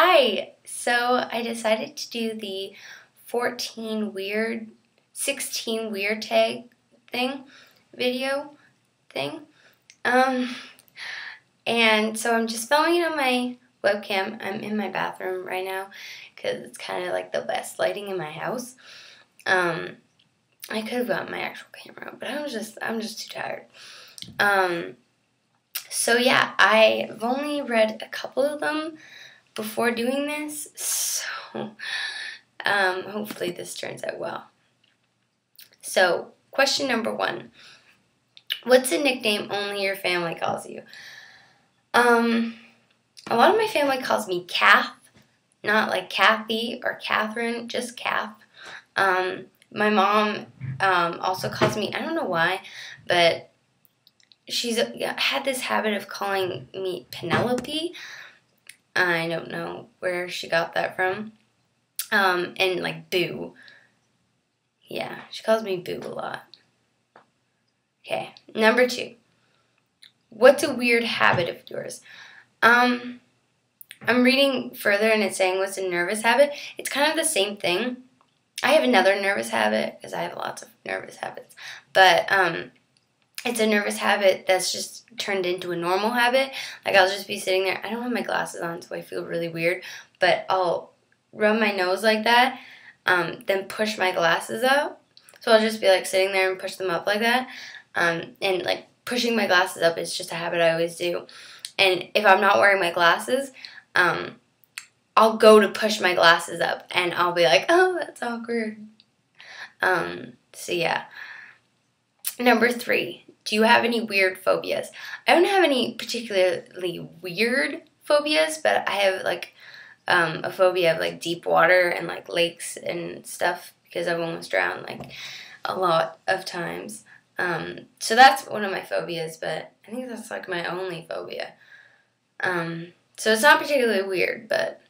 Hi! So I decided to do the 16 weird tag video thing. And so I'm just filming it on my webcam. I'm in my bathroom right now because it's kind of like the best lighting in my house. I could have gotten my actual camera, but I'm just too tired. So yeah, I've only read a couple of them before doing this, so hopefully this turns out well. So, question number 1. What's a nickname only your family calls you? A lot of my family calls me Kath, not like Kathy or Catherine, just Kath. My mom also calls me, I don't know why, but she's had this habit of calling me Penelope. I don't know where she got that from. And like Boo. Yeah, she calls me Boo a lot. Okay, number 2. What's a weird habit of yours? I'm reading further and it's saying what's a nervous habit. It's kind of the same thing. I have another nervous habit because I have lots of nervous habits. But it's a nervous habit that's just turned into a normal habit. Like I'll just be sitting there. I don't have my glasses on, so I feel really weird. But I'll rub my nose like that, then push my glasses up. So I'll just be like sitting there and push them up like that. And like pushing my glasses up is just a habit I always do. And if I'm not wearing my glasses, I'll go to push my glasses up and I'll be like, oh, that's awkward. So yeah. Number 3. Do you have any weird phobias? I don't have any particularly weird phobias, but I have like a phobia of like deep water and like lakes and stuff because I've almost drowned like a lot of times. So that's one of my phobias, but I think that's like my only phobia. So it's not particularly weird, but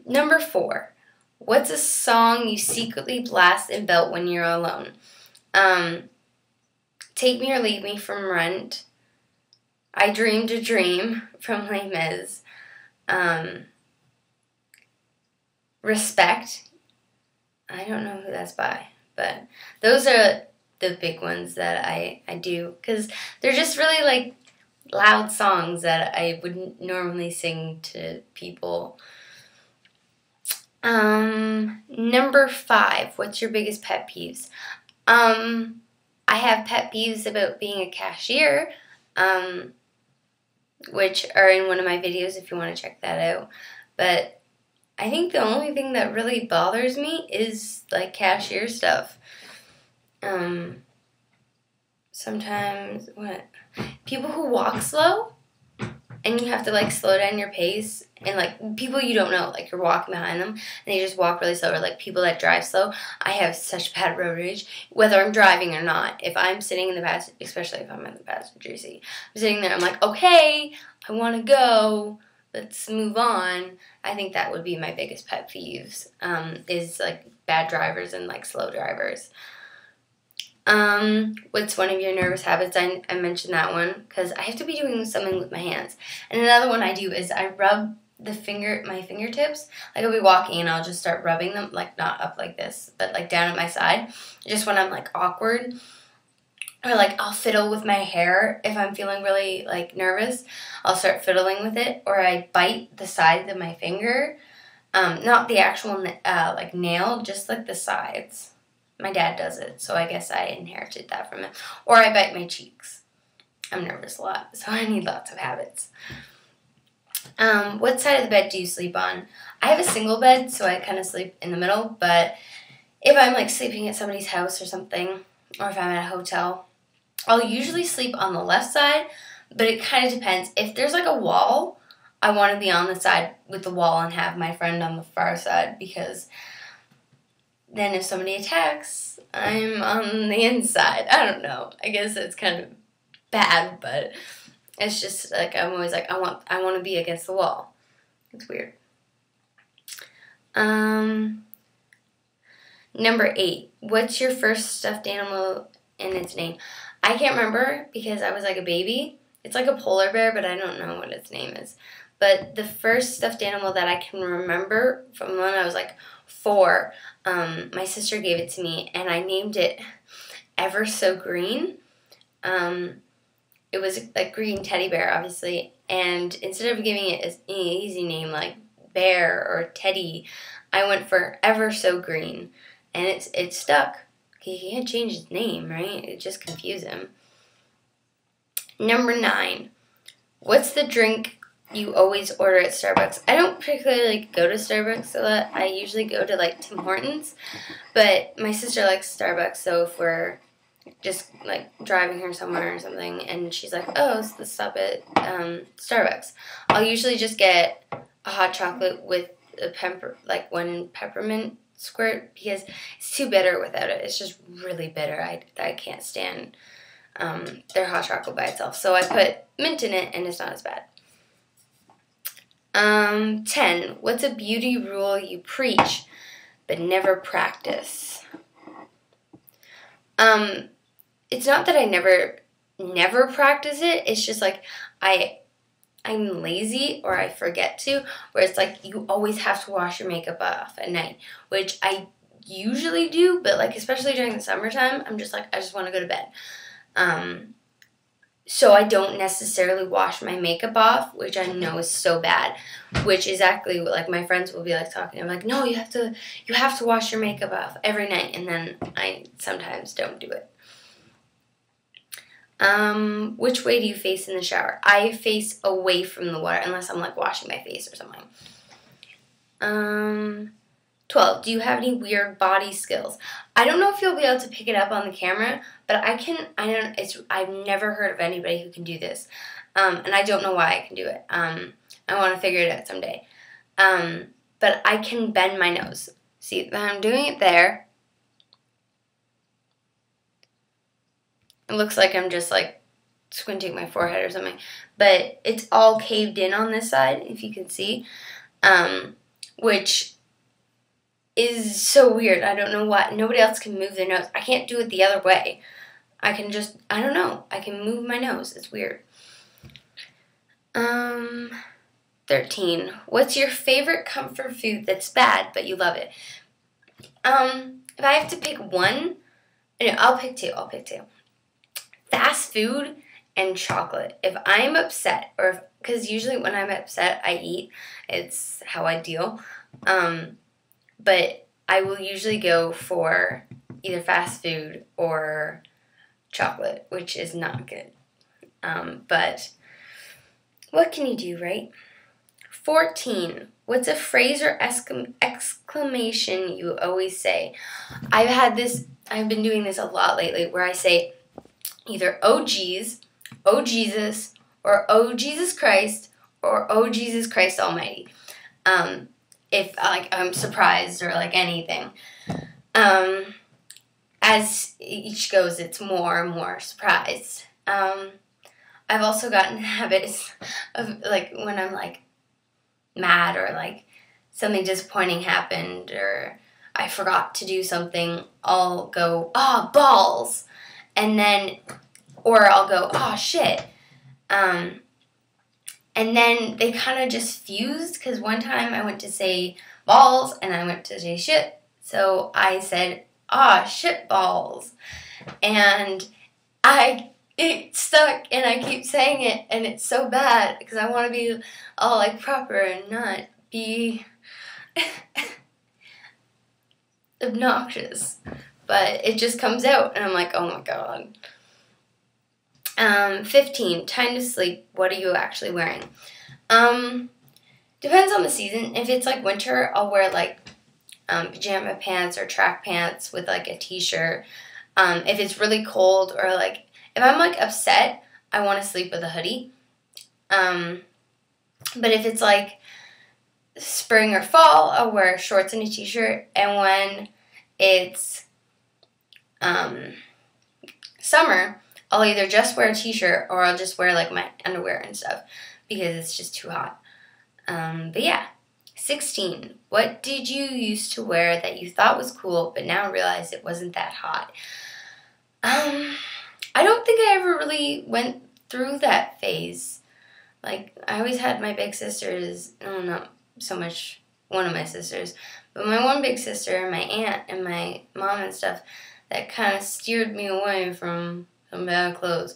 number 4. What's a song you secretly blast and belt when you're alone? Take Me or Leave Me from Rent. I Dreamed a Dream from Les Mis. Respect. I don't know who that's by, but those are the big ones that I do because they're just really like loud songs that I wouldn't normally sing to people. Number 5. What's your biggest pet peeves? I have pet peeves about being a cashier, which are in one of my videos if you want to check that out. But I think the only thing that really bothers me is like cashier stuff. Sometimes, people who walk slow and you have to like slow down your pace, and like people you don't know, like you're walking behind them and they just walk really slow, or like people that drive slow. I have such bad road rage, whether I'm driving or not. If I'm sitting in the passenger, especially if I'm in the passenger seat, I'm sitting there, I'm like, okay, I want to go, let's move on. I think that would be my biggest pet peeves, is like bad drivers and like slow drivers. What's one of your nervous habits? I mentioned that one because I have to be doing something with my hands. And another one I do is I rub my fingertips. Like I'll be walking and I'll just start rubbing them, like not up like this, but like down at my side, just when I'm like awkward. Or like I'll fiddle with my hair if I'm feeling really like nervous. I'll start fiddling with it, or I bite the sides of my finger. Not the actual like nail, just like the sides. My dad does it, so I guess I inherited that from him. Or I bite my cheeks. I'm nervous a lot, so I need lots of habits. What side of the bed do you sleep on? I have a single bed, so I kind of sleep in the middle, but if I'm like sleeping at somebody's house or something, or if I'm at a hotel, I'll usually sleep on the left side, but it kind of depends. If there's like a wall, I want to be on the side with the wall and have my friend on the far side, because then if somebody attacks, I'm on the inside. I don't know. I guess it's kind of bad, but it's just like I'm always like I want to be against the wall. It's weird. Number 8. What's your first stuffed animal and its name? I can't remember because I was like a baby. It's like a polar bear, but I don't know what its name is. but the first stuffed animal that I can remember from when I was like 4, my sister gave it to me, and I named it Ever So Green. It was a green teddy bear, obviously, and instead of giving it an easy name like Bear or Teddy, I went for Ever So Green, and it stuck. He can't change his name, right? It just confused him. Number 9. What's the drink you always order at Starbucks? I don't particularly go to Starbucks a lot. I usually go to like Tim Hortons, but my sister likes Starbucks, so if we're just like driving her somewhere or something and she's like, oh, so let's stop at Starbucks, I'll usually just get a hot chocolate with one peppermint squirt, because it's too bitter without it. It's just really bitter. I can't stand their hot chocolate by itself, so I put mint in it and it's not as bad. 10. What's a beauty rule you preach but never practice? It's not that I never practice it. It's just like I'm lazy or I forget to, where it's like you always have to wash your makeup off at night, which I usually do, but like especially during the summertime, I'm just like, I just want to go to bed. So I don't necessarily wash my makeup off, which I know is so bad, which is exactly what, like, my friends will be like talking. I'm like, no, you have to wash your makeup off every night, and then I sometimes don't do it. Which way do you face in the shower? I face away from the water unless I'm like washing my face or something. 12. Do you have any weird body skills? I don't know if you'll be able to pick it up on the camera, but I've never heard of anybody who can do this. And I don't know why I can do it. I want to figure it out someday. But I can bend my nose. See, I'm doing it there. It looks like I'm just like squinting my forehead or something. But it's all caved in on this side, if you can see. Which is so weird. I don't know why. Nobody else can move their nose. I can't do it the other way. I can just, I don't know. I can move my nose. It's weird. 13. What's your favorite comfort food that's bad, but you love it? If I have to pick one, no, I'll pick two. Fast food and chocolate. If I'm upset, because usually when I'm upset, I eat. It's how I deal. But I will usually go for either fast food or chocolate, which is not good. But what can you do, right? 14. What's a phrase or exclamation you always say? I've been doing this a lot lately, where I say either oh geez, oh Jesus, or oh Jesus Christ, or oh Jesus Christ Almighty. If like I'm surprised or like anything. As each goes, it's more and more surprised. I've also gotten habits of like when I'm like mad or like something disappointing happened or I forgot to do something, I'll go, oh, balls. And then, or I'll go, oh, shit. And then they kind of just fused, because one time I went to say balls and I went to say shit. So I said, ah, shit balls. And it stuck and I keep saying it and it's so bad because I want to be all like proper and not be obnoxious. But it just comes out and I'm like, oh my god. 15, time to sleep. What are you actually wearing? Depends on the season. If it's like winter, I'll wear like pajama pants or track pants with like a t-shirt. If it's really cold or like if I'm like upset, I want to sleep with a hoodie. But if it's like spring or fall, I'll wear shorts and a t-shirt. And when it's summer, I'll either just wear a t-shirt or I'll just wear like my underwear and stuff because it's just too hot. But yeah. 16. What did you used to wear that you thought was cool but now realized it wasn't that hot? I don't think I ever really went through that phase. Like, I always had my big sisters, no, not so much one of my sisters, but my one big sister and my aunt and my mom and stuff that kind of steered me away from some bad clothes.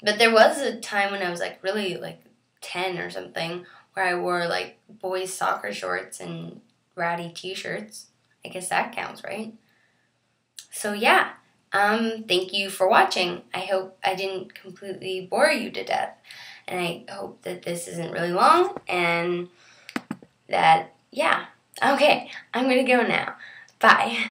But there was a time when I was like really like 10 or something where I wore like boys' soccer shorts and ratty t-shirts. I guess that counts, right? So yeah, thank you for watching. I hope I didn't completely bore you to death. And I hope that this isn't really long and that, yeah. Okay, I'm gonna go now. Bye.